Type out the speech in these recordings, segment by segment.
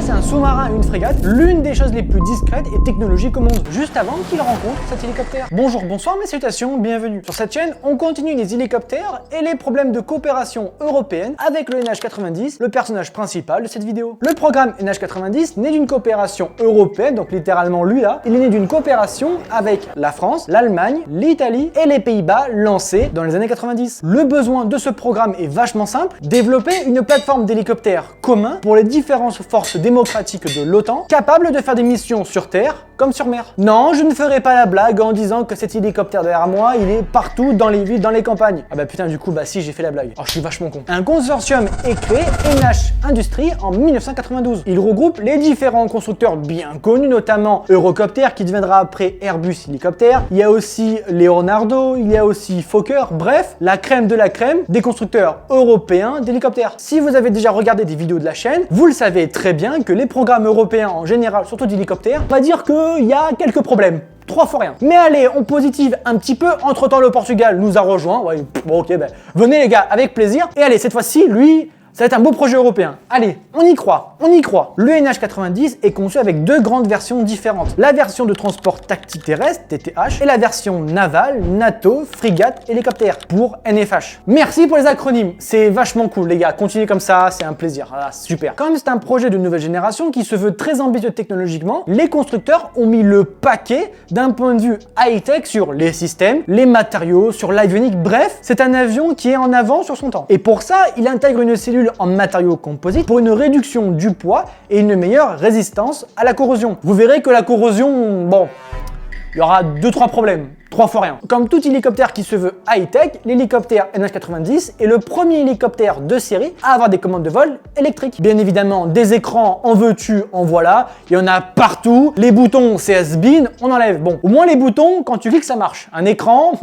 c'est un sous-marin et une frégate, l'une des choses les plus discrètes et technologiques au monde, juste avant qu'il rencontre cet hélicoptère. Bonjour, bonsoir, mes salutations, bienvenue. Sur cette chaîne, on continue les hélicoptères et les problèmes de coopération européenne avec le NH90, le personnage principal de cette vidéo. Le programme NH90 naît d'une coopération européenne, donc littéralement lui là, il est né d'une coopération avec la France, l'Allemagne, l'Italie et les Pays-Bas lancés dans les années 90. Le besoin de ce programme est vachement simple, développer une plateforme d'hélicoptères commun pour les différentes forces démocratiques de l'OTAN, capables de faire des missions sur terre comme sur mer. Non, je ne ferai pas la blague en disant que cet hélicoptère derrière moi, il est partout dans les villes, dans les campagnes. Ah bah putain, du coup, bah si, j'ai fait la blague. Oh, je suis vachement con. Un consortium est créé, NH Industries, en 1992. Il regroupe les différents constructeurs bien connus, notamment Eurocopter, qui deviendra après Airbus Hélicoptère. Il y a aussi Leonardo, il y a aussi Fokker. Bref, la crème de la crème des constructeurs européens d'hélicoptères. Si vous avez déjà regardé des vidéos de la chaîne, vous le savez très bien que les programmes européens en général, surtout d'hélicoptères, on va dire qu'il y a quelques problèmes. 3 fois rien. Mais allez, on positive un petit peu. Entre temps, le Portugal nous a rejoint. Ouais, bon, ok, ben, venez les gars, avec plaisir. Et allez, cette fois-ci, lui, ça va être un beau projet européen. Allez, on y croit, on y croit. Le NH90 est conçu avec 2 grandes versions différentes. La version de transport tactique terrestre, TTH, et la version navale, NATO, frégate, hélicoptère, pour NFH. Merci pour les acronymes, c'est vachement cool les gars, continuez comme ça, c'est un plaisir, voilà, super. Comme c'est un projet de nouvelle génération qui se veut très ambitieux technologiquement, les constructeurs ont mis le paquet d'un point de vue high-tech sur les systèmes, les matériaux, sur l'avionique, bref, c'est un avion qui est en avant sur son temps. Et pour ça, il intègre une cellule en matériaux composites pour une réduction du poids et une meilleure résistance à la corrosion. Vous verrez que la corrosion, bon, il y aura 2-3 problèmes. 3 fois rien. Comme tout hélicoptère qui se veut high-tech, l'hélicoptère NH90 est le premier hélicoptère de série à avoir des commandes de vol électriques. Bien évidemment, des écrans, en veux-tu, en voilà. Il y en a partout. Les boutons, c'est has-been, on enlève. Bon, au moins les boutons, quand tu cliques, ça marche. Un écran...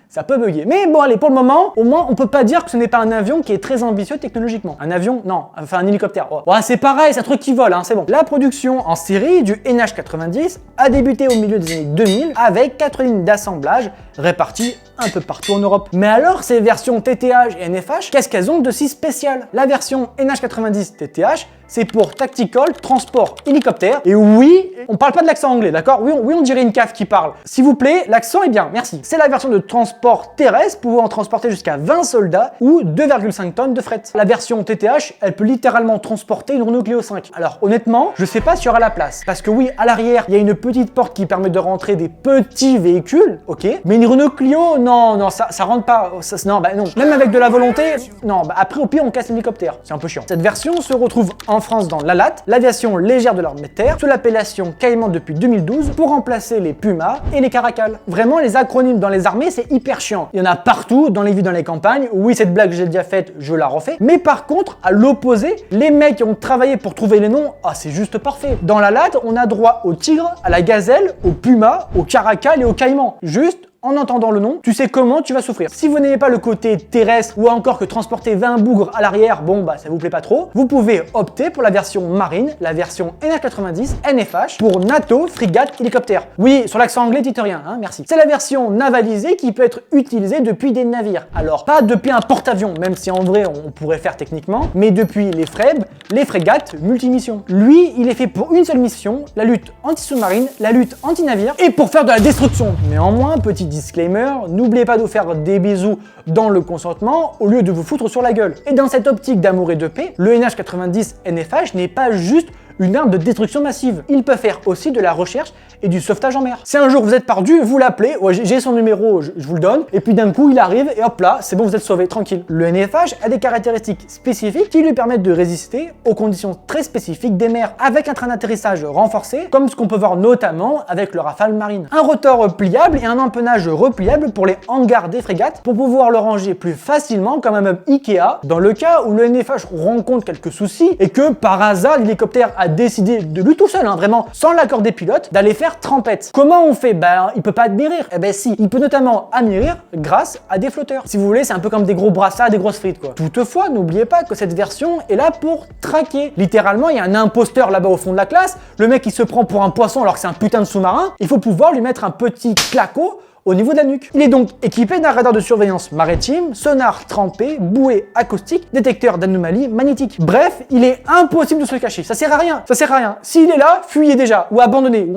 ça peut bugger. Mais bon, allez, pour le moment, au moins, on peut pas dire que ce n'est pas un avion qui est très ambitieux technologiquement. Un avion, non. Enfin, un hélicoptère. Oh. Ouais, c'est pareil, c'est un truc qui vole, hein, c'est bon. La production en série du NH90 a débuté au milieu des années 2000 avec 4 lignes d'assemblage réparties un peu partout en Europe. Mais alors, ces versions TTH et NFH, qu'est-ce qu'elles ont de si spécial? La version NH90 TTH, c'est pour Tactical Transport Hélicoptère. Et oui, on parle pas de l'accent anglais, d'accord? Oui, on dirait une CAF qui parle. S'il vous plaît, l'accent est bien, merci. C'est la version de transport terrestre pouvant transporter jusqu'à 20 soldats ou 2,5 tonnes de fret. La version TTH, elle peut littéralement transporter une Renault Clio 5. Alors honnêtement, je sais pas s'il y aura la place. Parce que oui, à l'arrière, il y a une petite porte qui permet de rentrer des petits véhicules, ok? Mais une Renault Clio, non, ça rentre pas. Non, bah non. Même avec de la volonté, non, bah après au pire, on casse l'hélicoptère. C'est un peu chiant. Cette version se retrouve en France dans l'ALAT, l'aviation légère de l'armée de terre, sous l'appellation Caïman depuis 2012, pour remplacer les Pumas et les Caracal. Vraiment, les acronymes dans les armées, c'est hyper chiant. Il y en a partout, dans les villes, dans les campagnes. Oui, cette blague, j'ai déjà faite, je la refais. Mais par contre, à l'opposé, les mecs qui ont travaillé pour trouver les noms, ah, c'est juste parfait. Dans l'ALAT, on a droit au tigre, à la gazelle, au puma, au caracal et au caïman. Juste en entendant le nom, tu sais comment tu vas souffrir. Si vous n'aimez pas le côté terrestre ou encore que transporter 20 bougres à l'arrière, bon bah ça vous plaît pas trop, vous pouvez opter pour la version marine, la version NH90 NFH pour NATO, frégate, hélicoptère. Oui, sur l'accent anglais, dites rien, hein, merci. C'est la version navalisée qui peut être utilisée depuis des navires. Alors, pas depuis un porte-avions, même si en vrai on pourrait faire techniquement, mais depuis les FREB, les frégates multimissions. Lui, il est fait pour une seule mission, la lutte anti-sous-marine, la lutte anti-navire et pour faire de la destruction. Néanmoins, petit disclaimer, n'oubliez pas de faire des bisous dans le consentement au lieu de vous foutre sur la gueule. Et dans cette optique d'amour et de paix, le NH90 NFH n'est pas juste une arme de destruction massive. Il peut faire aussi de la recherche et du sauvetage en mer. Si un jour vous êtes perdu, vous l'appelez, ouais, j'ai son numéro, je vous le donne, et puis d'un coup il arrive et hop là, c'est bon, vous êtes sauvé, tranquille. Le NFH a des caractéristiques spécifiques qui lui permettent de résister aux conditions très spécifiques des mers, avec un train d'atterrissage renforcé, comme ce qu'on peut voir notamment avec le Rafale Marine. Un rotor pliable et un empennage repliable pour les hangars des frégates, pour pouvoir le ranger plus facilement comme un meuble Ikea, dans le cas où le NFH rencontre quelques soucis et que par hasard l'hélicoptère a décidé de lui tout seul, hein, vraiment, sans l'accord des pilotes, d'aller faire trempette. Comment on fait? Ben, il peut pas admirer. Eh ben si, il peut notamment admirer grâce à des flotteurs. Si vous voulez, c'est un peu comme des gros brassards, des grosses frites, quoi. Toutefois, n'oubliez pas que cette version est là pour traquer. Littéralement, il y a un imposteur là-bas au fond de la classe, le mec il se prend pour un poisson alors que c'est un putain de sous-marin, il faut pouvoir lui mettre un petit claquot au niveau de la nuque. Il est donc équipé d'un radar de surveillance maritime, sonar trempé, bouée acoustique, détecteur d'anomalies magnétiques. Bref, il est impossible de se cacher. Ça sert à rien. Ça sert à rien. S'il est là, fuyez déjà ou abandonnez.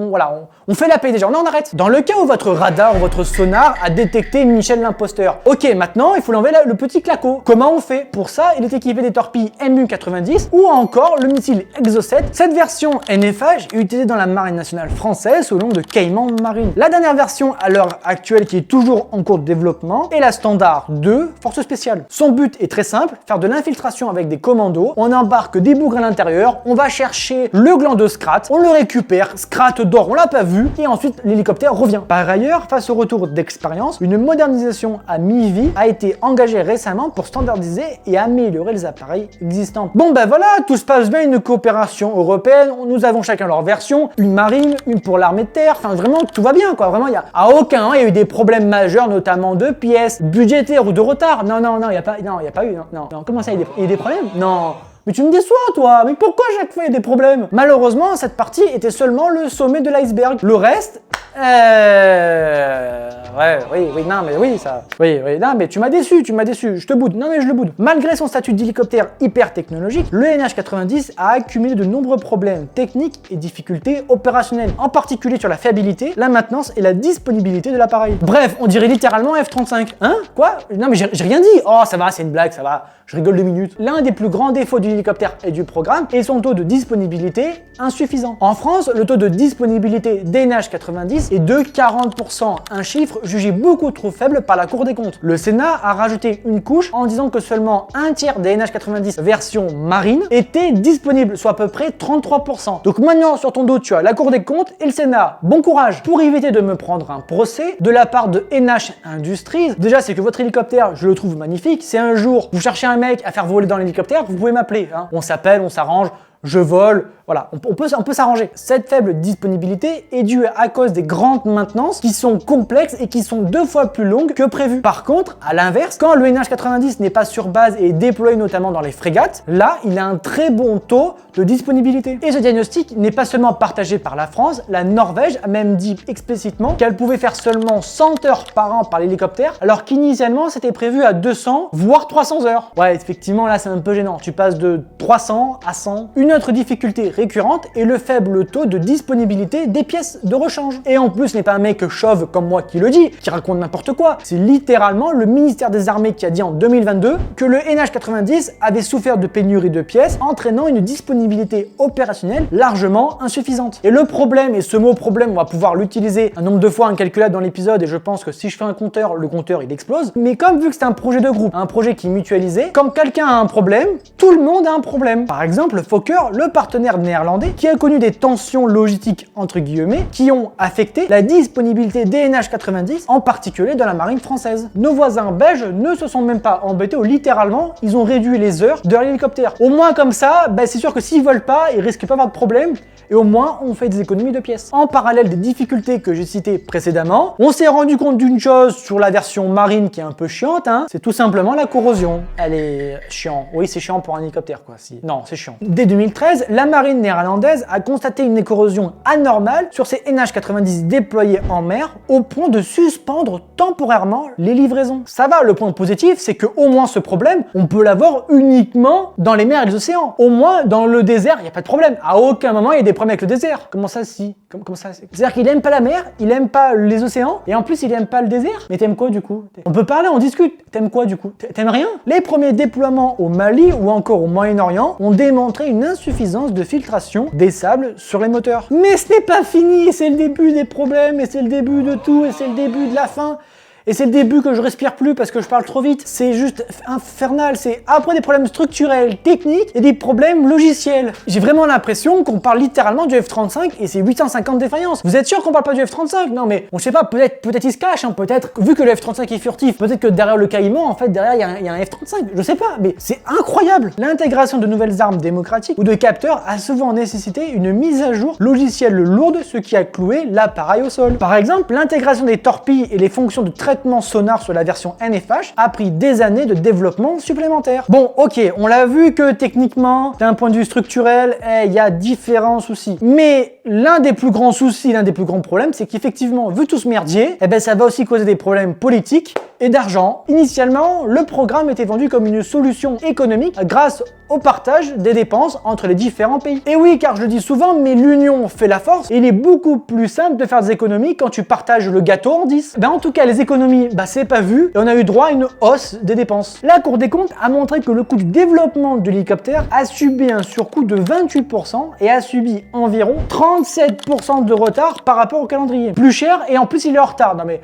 On fait la paix déjà. On arrête. Dans le cas où votre radar ou votre sonar a détecté Michel l'imposteur. Ok, maintenant il faut l'enlever le petit claco. Comment on fait? Pour ça, il est équipé des torpilles MU-90 ou encore le missile Exocet. Cette version NFH est utilisée dans la marine nationale française sous le nom de Cayman Marine. La dernière version à l'heure actuelle qui est toujours en cours de développement est la Standard 2 Force Spéciale. Son but est très simple, faire de l'infiltration avec des commandos. On embarque des bougres à l'intérieur, on va chercher le gland de Scrat, on le récupère, Scrat dort, on l'a pas vu, et ensuite l'hélicoptère revient. Par ailleurs, face au retour d'expérience, une modernisation à mi-vie a été engagée récemment pour standardiser et améliorer les appareils existants. Bon ben voilà, tout se passe bien, une coopération européenne, nous avons chacun leur version, une marine, une pour l'armée de terre, enfin vraiment tout va bien quoi, vraiment il y a à aucun moment il y a eu des problèmes majeurs, notamment de pièces, budgétaires ou de retard. Non, il y a pas eu, non. Comment ça, il y a des problèmes? Non. Mais tu me déçois, toi. Mais pourquoi chaque fois il y a des problèmes? Malheureusement, cette partie était seulement le sommet de l'iceberg. Le reste, non, mais tu m'as déçu, je te boude. Non, mais je le boude. Malgré son statut d'hélicoptère hyper technologique, le NH90 a accumulé de nombreux problèmes techniques et difficultés opérationnelles, en particulier sur la fiabilité, la maintenance et la disponibilité de l'appareil. Bref, on dirait littéralement F-35. Hein? Quoi? Non, mais j'ai rien dit. Oh, ça va, c'est une blague, ça va. Je rigole 2 minutes. L'un des plus grands défauts du hélicoptère et du programme est son taux de disponibilité insuffisant. En France, le taux de disponibilité des NH90 est de 40%, un chiffre jugé beaucoup trop faible par la Cour des comptes. Le Sénat a rajouté une couche en disant que seulement un tiers des NH90 version marine étaient disponibles, soit à peu près 33%. Donc maintenant, sur ton dos, tu as la Cour des comptes et le Sénat. Bon courage! Pour éviter de me prendre un procès de la part de NH Industries, déjà c'est que votre hélicoptère, je le trouve magnifique. Si un jour vous cherchez un mec à faire voler dans l'hélicoptère, vous pouvez m'appeler. Hein. On s'appelle, on s'arrange. Je vole, voilà, on peut s'arranger. Cette faible disponibilité est due à cause des grandes maintenances qui sont complexes et qui sont 2 fois plus longues que prévu. Par contre, à l'inverse, quand le NH90 n'est pas sur base et est déployé notamment dans les frégates, là, il a un très bon taux de disponibilité. Et ce diagnostic n'est pas seulement partagé par la France, la Norvège a même dit explicitement qu'elle pouvait faire seulement 100 heures par an par l'hélicoptère, alors qu'initialement, c'était prévu à 200, voire 300 heures. Ouais, effectivement, là, c'est un peu gênant. Tu passes de 300 à 100. Une autre difficulté récurrente est le faible taux de disponibilité des pièces de rechange. Et en plus, ce n'est pas un mec chauve comme moi qui le dit, qui raconte n'importe quoi. C'est littéralement le ministère des Armées qui a dit en 2022 que le NH90 avait souffert de pénurie de pièces, entraînant une disponibilité opérationnelle largement insuffisante. Et le problème, et ce mot problème, on va pouvoir l'utiliser un nombre de fois incalculable dans l'épisode, et je pense que si je fais un compteur, le compteur il explose. Mais comme vu que c'est un projet de groupe, un projet qui est mutualisé, quand quelqu'un a un problème, tout le monde a un problème. Par exemple, Fokker, le partenaire néerlandais, qui a connu des tensions logistiques entre guillemets qui ont affecté la disponibilité des NH90, en particulier dans la marine française. Nos voisins belges ne se sont même pas embêtés, ou littéralement, ils ont réduit les heures de l'hélicoptère. Au moins comme ça, c'est sûr que s'ils volent pas, ils risquent pas d'avoir de problème. Et au moins, on fait des économies de pièces. En parallèle des difficultés que j'ai citées précédemment, on s'est rendu compte d'une chose sur la version marine qui est un peu chiante, hein, c'est tout simplement la corrosion. Elle est chiante. Oui, c'est chiant pour un hélicoptère, quoi. Si. Non, c'est chiant. Dès 2013, la marine néerlandaise a constaté une corrosion anormale sur ses NH90 déployés en mer, au point de suspendre temporairement les livraisons. Ça va, le point positif, c'est que au moins ce problème, on peut l'avoir uniquement dans les mers et les océans. Au moins, dans le désert, il n'y a pas de problème. À aucun moment, il y a des problème avec le désert. Comment ça, si? Comment ça? C'est-à-dire qu'il aime pas la mer, il aime pas les océans, et en plus il aime pas le désert. Mais t'aimes quoi du coup? On peut parler, on discute. T'aimes quoi du coup? T'aimes rien? Les premiers déploiements au Mali ou encore au Moyen-Orient ont démontré une insuffisance de filtration des sables sur les moteurs. Mais ce n'est pas fini, c'est le début des problèmes, et c'est le début de tout, et c'est le début de la fin. Et c'est le début que je respire plus parce que je parle trop vite. C'est juste infernal. C'est après des problèmes structurels, techniques et des problèmes logiciels. J'ai vraiment l'impression qu'on parle littéralement du F-35 et c'est 850 défaillances. Vous êtes sûr qu'on parle pas du F-35? Non mais, on sait pas, peut-être il se cache, hein, peut-être, vu que le F-35 est furtif, peut-être que derrière le Caïman, en fait, derrière, il y a un F-35. Je sais pas, mais c'est incroyable. L'intégration de nouvelles armes démocratiques ou de capteurs a souvent nécessité une mise à jour logicielle lourde, ce qui a cloué l'appareil au sol. Par exemple, l'intégration des torpilles et les fonctions de traitement traitement sonar sur la version NFH a pris des années de développement supplémentaire. Bon, ok, on l'a vu que techniquement, d'un point de vue structurel, il y a différents soucis. Mais l'un des plus grands soucis, l'un des plus grands problèmes, c'est qu'effectivement, vu tout ce merdier, ça va aussi causer des problèmes politiques et d'argent. Initialement, le programme était vendu comme une solution économique grâce au partage des dépenses entre les différents pays. Et oui, car je le dis souvent, mais l'union fait la force et il est beaucoup plus simple de faire des économies quand tu partages le gâteau en 10. En tout cas, les économies, c'est pas vu et on a eu droit à une hausse des dépenses. La Cour des comptes a montré que le coût du développement de l'hélicoptère a subi un surcoût de 28% et a subi environ 37% de retard par rapport au calendrier. Plus cher et en plus il est en retard. Non mais,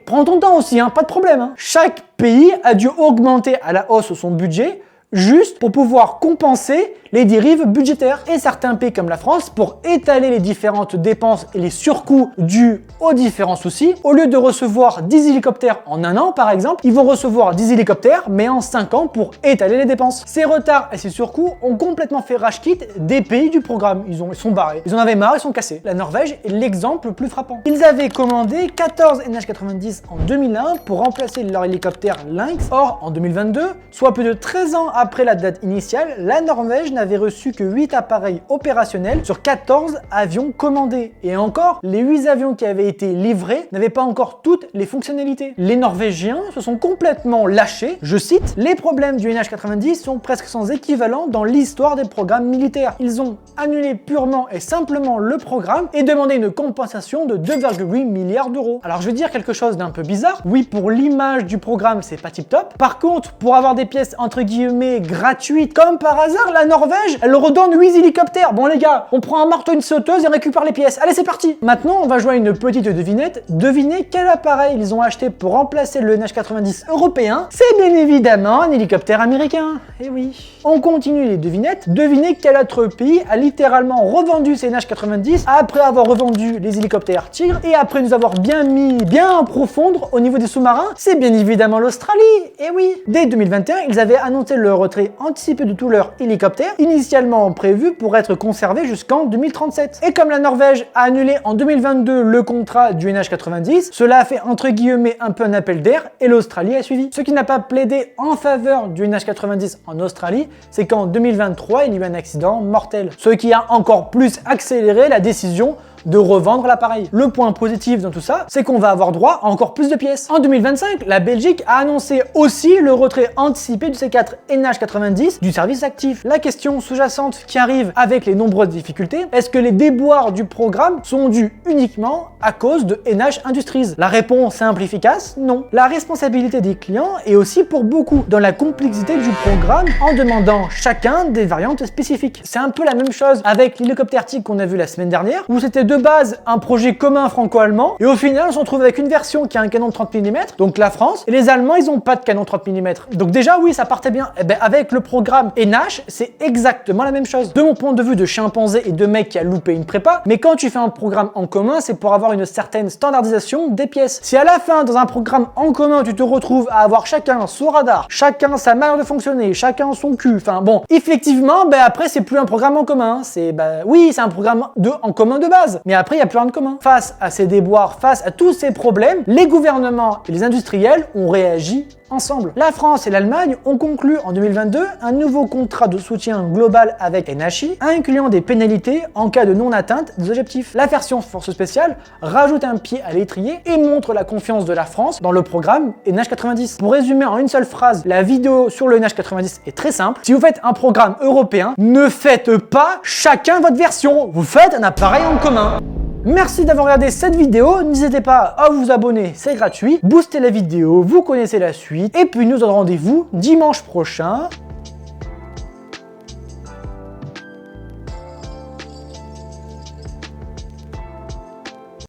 prends ton temps aussi, pas de problème. Chaque pays a dû augmenter à la hausse son budget juste pour pouvoir compenser les dérives budgétaires. Et certains pays comme la France, pour étaler les différentes dépenses et les surcoûts dus aux différents soucis, au lieu de recevoir 10 hélicoptères en un an par exemple, ils vont recevoir 10 hélicoptères mais en 5 ans pour étaler les dépenses. Ces retards et ces surcoûts ont complètement fait rage quit des pays du programme. Ils sont barrés. Ils en avaient marre, ils sont cassés. La Norvège est l'exemple le plus frappant. Ils avaient commandé 14 NH90 en 2001 pour remplacer leur hélicoptère Lynx. Or, en 2022, soit plus de 13 ans après la date initiale, la Norvège n'avait reçu que 8 appareils opérationnels sur 14 avions commandés. Et encore, les 8 avions qui avaient été livrés n'avaient pas encore toutes les fonctionnalités. Les Norvégiens se sont complètement lâchés. Je cite, « Les problèmes du NH90 sont presque sans équivalent dans l'histoire des programmes militaires. Ils ont annulé purement et simplement le programme et demandé une compensation de 2,8 milliards d'euros. » Alors je vais dire quelque chose d'un peu bizarre. Oui, pour l'image du programme, c'est pas tip top. Par contre, pour avoir des pièces entre guillemets gratuites, comme par hasard, la Norvège, elle redonne 8 hélicoptères. Bon les gars, on prend un marteau, une sauteuse et on récupère les pièces. Allez, c'est parti. Maintenant, on va jouer à une petite devinette. Devinez quel appareil ils ont acheté pour remplacer le NH90 européen. C'est bien évidemment un hélicoptère américain. Eh oui. On continue les devinettes. Devinez quel autre pays a littéralement revendu ses NH90 après avoir revendu les hélicoptères Tigre et après nous avoir bien profondre au niveau des sous-marins. C'est bien évidemment l'Australie. Eh oui. Dès 2021, ils avaient annoncé le retrait anticipé de tous leurs hélicoptères, initialement prévus pour être conservés jusqu'en 2037. Et comme la Norvège a annulé en 2022 le contrat du NH90, cela a fait entre guillemets un peu un appel d'air et l'Australie a suivi. Ce qui n'a pas plaidé en faveur du NH90 en Australie, c'est qu'en 2023, il y a eu un accident mortel. Ce qui a encore plus accéléré la décision de revendre l'appareil. Le point positif dans tout ça, c'est qu'on va avoir droit à encore plus de pièces. En 2025, la Belgique a annoncé aussi le retrait anticipé du C4 NH90 du service actif. La question sous-jacente qui arrive avec les nombreuses difficultés, est-ce que les déboires du programme sont dus uniquement à cause de NH Industries? La réponse simple et efficace, non. La responsabilité des clients est aussi pour beaucoup dans la complexité du programme en demandant chacun des variantes spécifiques. C'est un peu la même chose avec l'hélicoptère Tigre qu'on a vu la semaine dernière, où c'était de base un projet commun franco-allemand et au final on se retrouve avec une version qui a un canon de 30 mm, donc la France, et les Allemands ils ont pas de canon 30 mm. Donc déjà oui, ça partait bien. Avec le programme NH, c'est exactement la même chose. De mon point de vue de chimpanzé et de mec qui a loupé une prépa, mais quand tu fais un programme en commun, c'est pour avoir une certaine standardisation des pièces. Si à la fin dans un programme en commun tu te retrouves à avoir chacun son radar, chacun sa manière de fonctionner, chacun son cul, enfin bon, effectivement après c'est plus un programme en commun, c'est oui, c'est un programme en commun de base. Mais après, il n'y a plus rien de commun. Face à ces déboires, face à tous ces problèmes, les gouvernements et les industriels ont réagi ensemble. La France et l'Allemagne ont conclu en 2022 un nouveau contrat de soutien global avec NHI, incluant des pénalités en cas de non-atteinte des objectifs. La version force spéciale rajoute un pied à l'étrier et montre la confiance de la France dans le programme NH90. Pour résumer en une seule phrase, la vidéo sur le NH90 est très simple. Si vous faites un programme européen, ne faites pas chacun votre version, vous faites un appareil en commun. Merci d'avoir regardé cette vidéo, n'hésitez pas à vous abonner, c'est gratuit, boostez la vidéo, vous connaissez la suite, et puis nous on rendez-vous dimanche prochain